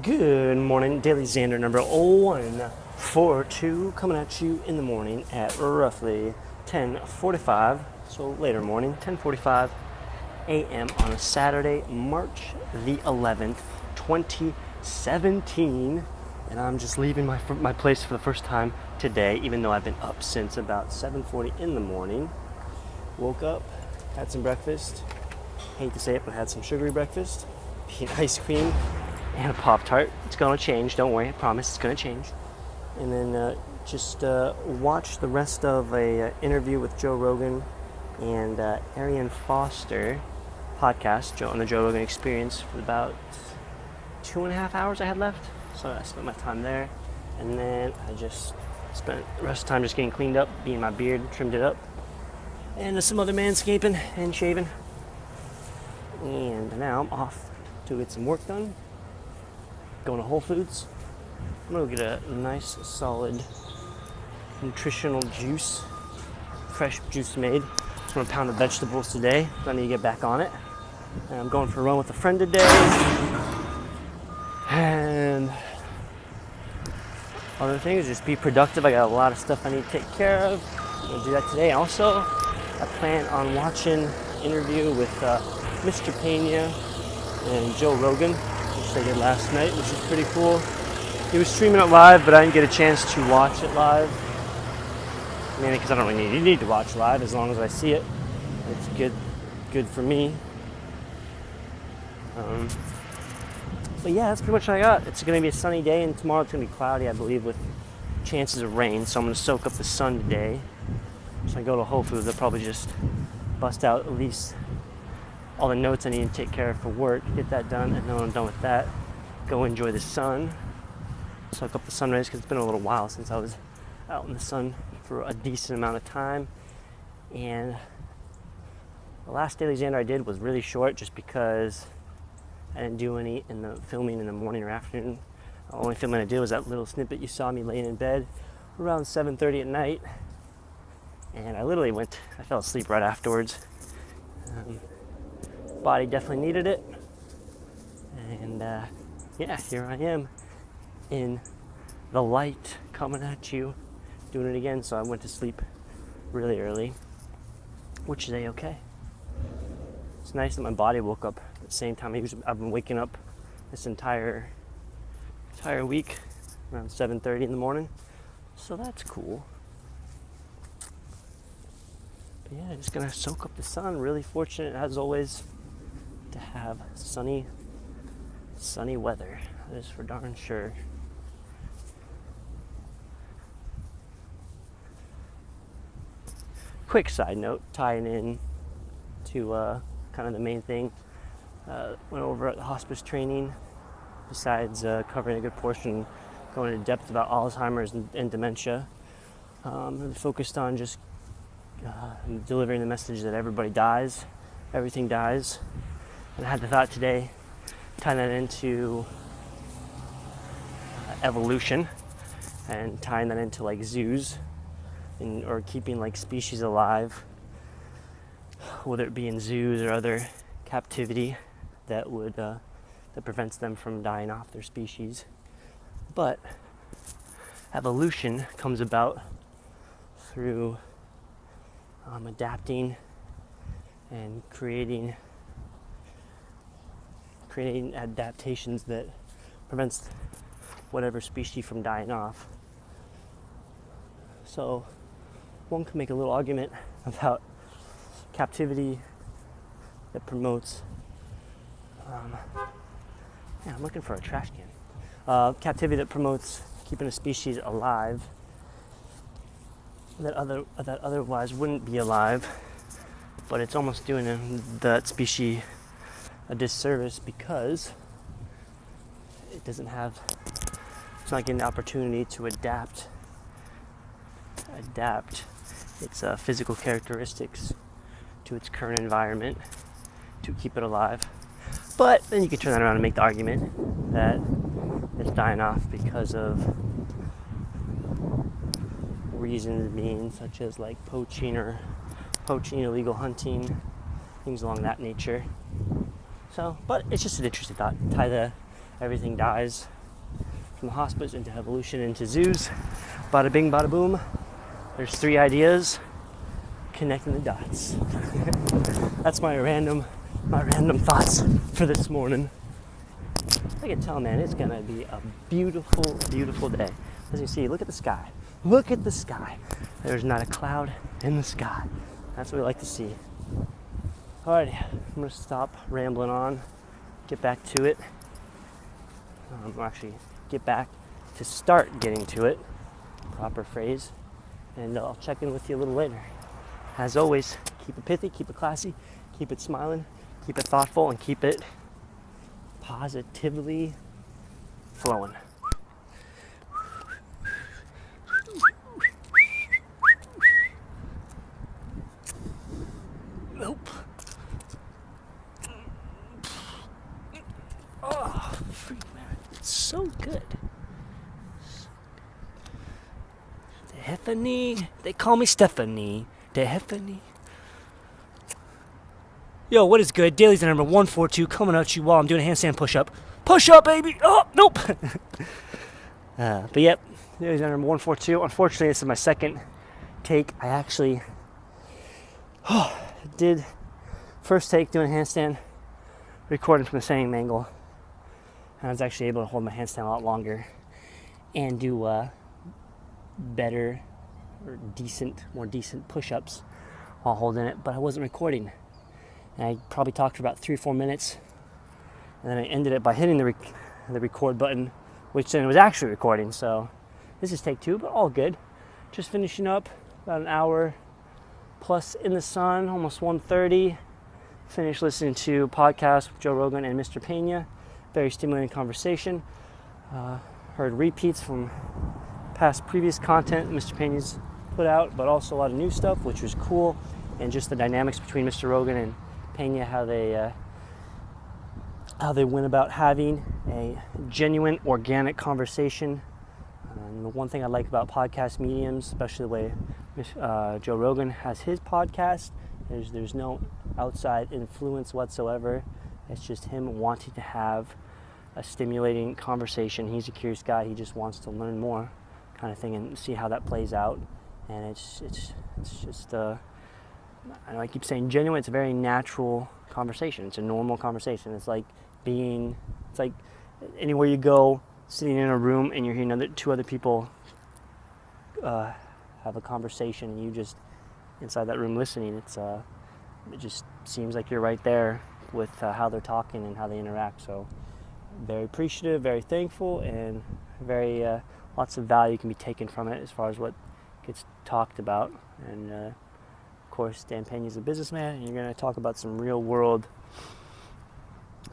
Good morning, DailyXander number 142 coming at you in the morning at roughly 10:45, so later morning, 10:45 a.m. on a Saturday, March the 11th, 2017, and I'm just leaving my place for the first time today, even though I've been up since about 7:40 in the morning. Woke up, had some breakfast. Hate to say it, but had some sugary breakfast, being ice cream and a Pop-Tart. It's gonna change, don't worry, I promise it's gonna change. And then just watch the rest of a interview with Joe Rogan and Arian Foster podcast on the Joe Rogan Experience for about 2.5 hours I had left. So I spent my time there. And then I just spent the rest of the time just getting cleaned up, being my beard, trimmed it up. And some other manscaping and shaving. And now I'm off to get some work done. Going to Whole Foods. I'm gonna get a nice, solid, nutritional juice, fresh juice made. Just want a pound of vegetables today. I need to get back on it. And I'm going for a run with a friend today. And other things, just be productive. I got a lot of stuff I need to take care of. I'm gonna do that today. Also, I plan on watching an interview with Mr. Pena and Joe Rogan, which they did last night, which is pretty cool. He was streaming it live, but I didn't get a chance to watch it live. Mainly because I don't really need to watch live as long as I see it. It's good for me. But yeah, that's pretty much what I got. It's going to be a sunny day, and tomorrow it's going to be cloudy, I believe, with chances of rain. So I'm going to soak up the sun today. So I go to Whole Foods, I'll probably just bust out at least all the notes I need to take care of for work, get that done, and then when I'm done with that, go enjoy the sun, soak up the sun rays, because it's been a little while since I was out in the sun for a decent amount of time. And the last DailyXander I did was really short just because I didn't do any in the filming in the morning or afternoon. The only filming I did was that little snippet you saw me laying in bed around 7:30 at night, and I fell asleep right afterwards. Body definitely needed it, and yeah, here I am in the light coming at you, doing it again. So I went to sleep really early, which is a-okay. It's nice that my body woke up at the same time. I've been waking up this entire week around 7:30 in the morning, so that's cool. But yeah, just gonna soak up the sun. Really fortunate as always to have sunny weather. That is for darn sure. Quick side note, tying in to kind of the main thing. Went over at the hospice training. Besides covering a good portion, going into depth about Alzheimer's and dementia, really focused on just delivering the message that everybody dies, everything dies. And I had the thought today, tying that into evolution and tying that into like zoos or keeping like species alive, whether it be in zoos or other captivity that prevents them from dying off their species. But evolution comes about through adapting and creating adaptations that prevents whatever species from dying off. So one can make a little argument about captivity that promotes I'm looking for a trash can. Captivity that promotes keeping a species alive that otherwise wouldn't be alive, but it's almost doing that species a disservice because it's not getting the opportunity to adapt its physical characteristics to its current environment to keep it alive. But then you can turn that around and make the argument that it's dying off because of reasons being such as like poaching, illegal hunting, things along that nature. So, but it's just an interesting thought. Tie the everything dies from the hospice into evolution into zoos. Bada bing, bada boom. There's 3 ideas, connecting the dots. That's my random thoughts for this morning. I can tell, man, it's gonna be a beautiful, beautiful day. As you see, look at the sky. Look at the sky. There's not a cloud in the sky. That's what we like to see. Alrighty, I'm gonna stop rambling on, get back to it. Actually, get back to start getting to it. Proper phrase. And I'll check in with you a little later. As always, keep it pithy, keep it classy, keep it smiling, keep it thoughtful, and keep it positively flowing. Nope. Oh, freak, man. It's so good. Stephanie. They call me Stephanie. Stephanie. Yo, what is good? DailyXander number 142 coming at you while I'm doing a handstand push-up. Push-up, baby! Oh, nope! But yep, DailyXander number 142. Unfortunately, this is my second take. I actually did first take doing a handstand, recording from the same angle. And I was actually able to hold my handstand a lot longer and do better or more decent push-ups while holding it, but I wasn't recording. And I probably talked for about 3 or 4 minutes, and then I ended it by hitting the record button, which then was actually recording. So this is take 2, but all good. Just finishing up about an hour plus in the sun, almost 1:30. Finished listening to podcasts with Joe Rogan and Mr. Pena. Very stimulating conversation. Heard repeats from previous content Mr. Pena's put out, but also a lot of new stuff, which was cool. And just the dynamics between Mr. Rogan and Pena, how they went about having a genuine, organic conversation. And the one thing I like about podcast mediums, especially the way Joe Rogan has his podcast, is there's no outside influence whatsoever. It's just him wanting to have a stimulating conversation. He's a curious guy. He just wants to learn more, kind of thing, and see how that plays out. And it's just I know I keep saying genuine. It's a very natural conversation. It's a normal conversation. It's like anywhere you go, sitting in a room and you're hearing 2 other people have a conversation, and you just inside that room listening. It just seems like you're right there with how they're talking and how they interact. So very appreciative, very thankful, and very lots of value can be taken from it as far as what gets talked about. And of course, Dan Pena's a businessman, and you're going to talk about some real world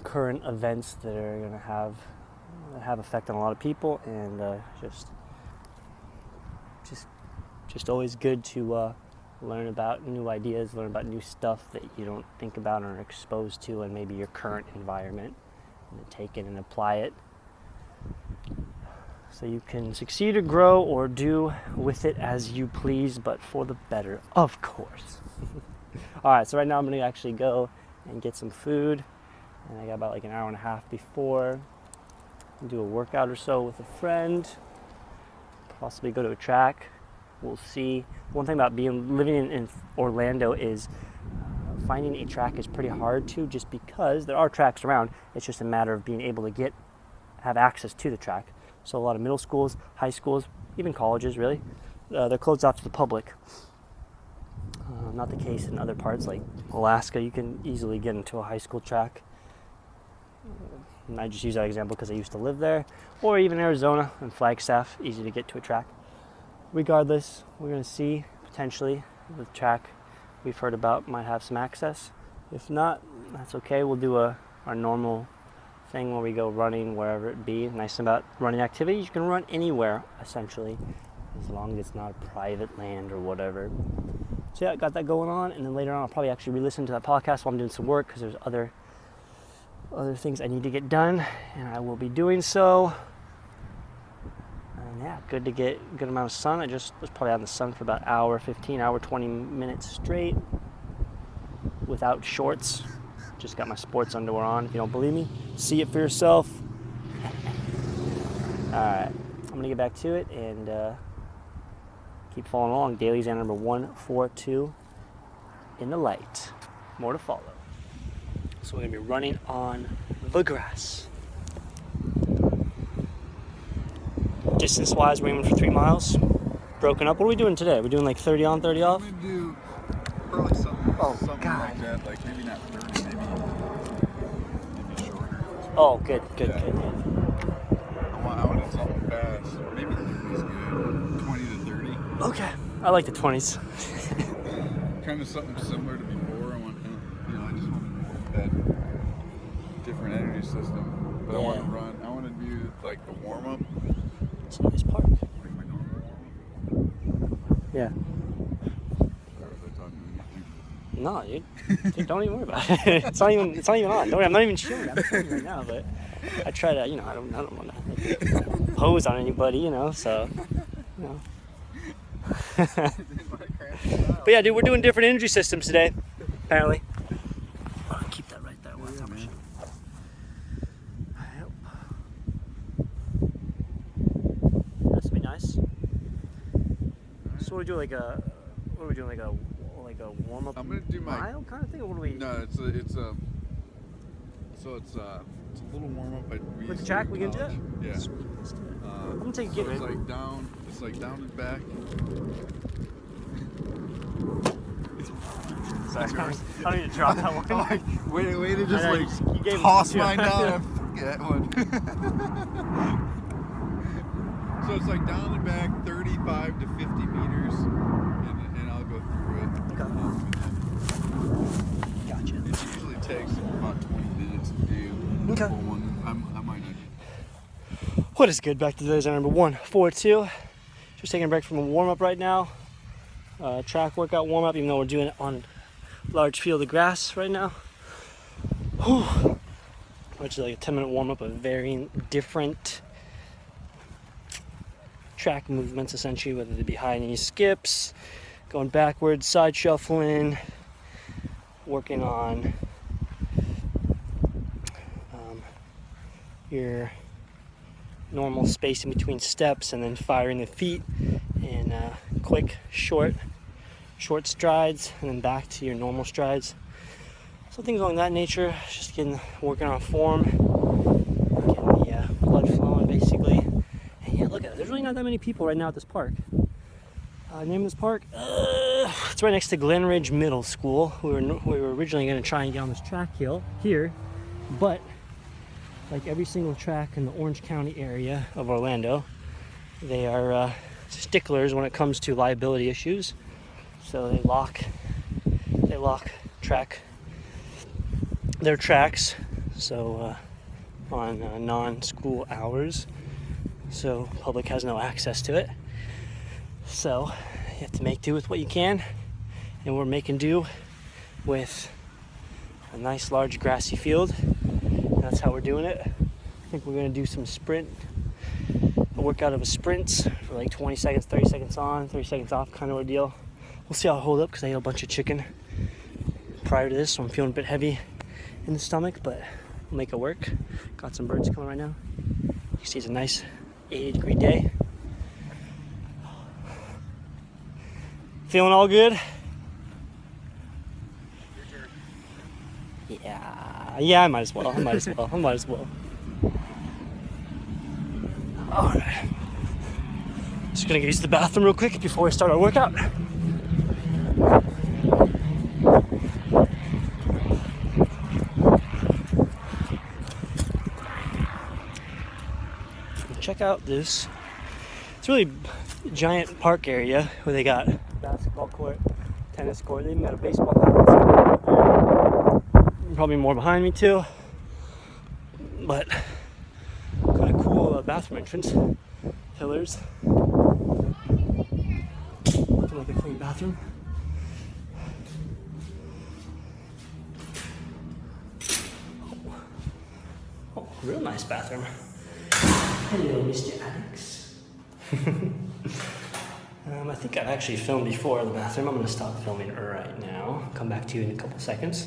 current events that are going to have effect on a lot of people, and just always good to learn about new ideas, learn about new stuff that you don't think about or are exposed to in maybe your current environment, and then take it and apply it so you can succeed or grow or do with it as you please, but for the better, of course. All right, so right now I'm going to actually go and get some food, and I got about like an hour and a half before. Do a workout or so with a friend, possibly go to a track. We'll see. One thing about living in Orlando is finding a track is pretty hard too, just because there are tracks around. It's just a matter of being able to have access to the track. So a lot of middle schools, high schools, even colleges really, they're closed off to the public. Not the case in other parts like Alaska. You can easily get into a high school track. And I just use that example because I used to live there. Or even Arizona and Flagstaff, easy to get to a track. Regardless, we're going to see potentially the track we've heard about might have some access. If not, that's okay. We'll do our normal thing where we go running wherever it be. Nice thing about running activities, you can run anywhere essentially, as long as it's not a private land or whatever. So yeah, I got that going on, and then later on I'll probably actually re-listen to that podcast while I'm doing some work, because there's other things I need to get done, and I will be doing so. And yeah, good to get a good amount of sun. I just was probably out in the sun for about hour 20 minutes straight without shorts. Just got my sports underwear on. If you don't believe me, see it for yourself. Alright, I'm gonna get back to it and keep following along. DailyXander number 142 in the light. More to follow. So we're gonna be running on the grass. Distance wise, we're aiming for 3 miles. Broken up. What are we doing today? We're doing like 30 on, 30 off? I'm gonna do probably something like that, like maybe not 30, maybe shorter. Oh, good. I wanted something fast. Maybe 30 is good. 20 to 30. Okay. I like the 20s. Kind of something similar to before. I just wanted that different energy system. But I want to run. I want to do like the warm up. It's a nice park. Like my normal warm up. Yeah. Or was I talking to you? No, dude, don't even worry about it. It's not even on. Don't worry, I'm not even showing it. I'm showing you right now, but I try to, I don't want to pose on anybody, so, But yeah, dude, we're doing different energy systems today, apparently. Oh, keep that right there. Yeah, man. This would be nice. So what do we do, like a warm up? I'm gonna do my mile kind of thing, or what do we? No, it's a little warm up. With the track, we can do that. Yeah. Sweet, let's do it. I'm gonna take a So get it's right. like down and back. Sorry, I need to drop that one. Way to just know, like you gave toss me two. mine down and forget one. So it's like down and back, 35 to 50 meters, and I'll go through it. Okay. Gotcha. It usually takes about 20 minutes to do the Okay. full one. I might not. What is good? Back to today's number 142. Just taking a break from a warm up right now. Track workout warm up, even though we're doing it on a large field of grass right now. Whew. Which is like a 10-minute warm up of varying different track movements, essentially, whether they be high knee skips, going backwards, side shuffling, working on your normal spacing between steps, and then firing the feet in quick, short strides, and then back to your normal strides. So things along that nature. Just working on form, getting the blood flowing, basically. And yeah, look at it. There's really not that many people right now at this park. Name of this park? It's right next to Glen Ridge Middle School. We were originally going to try and get on this track hill here, but like every single track in the Orange County area of Orlando, they are sticklers when it comes to liability issues. So they lock their tracks, so on non-school hours, so public has no access to it. So you have to make do with what you can, and we're making do with a nice large grassy field. That's how we're doing it. I think we're going to do a workout of a sprint for like 20 seconds, 30 seconds on, 30 seconds off kind of ordeal. We'll see how I hold up because I ate a bunch of chicken prior to this, so I'm feeling a bit heavy in the stomach, but we'll make it work. Got some birds coming right now. You see it's a nice 80-degree day. Feeling all good? Yeah, I might as well. Alright. Just gonna use the bathroom real quick before we start our workout. Check out this. It's really a giant park area where they got basketball court, tennis court. They even got a baseball court. Probably more behind me too, but kind of cool bathroom entrance. Pillars. Looking like a clean bathroom. Oh, real nice bathroom. Hello, Mr. Alex. I think I've actually filmed before in the bathroom. I'm going to stop filming right now. Come back to you in a couple seconds.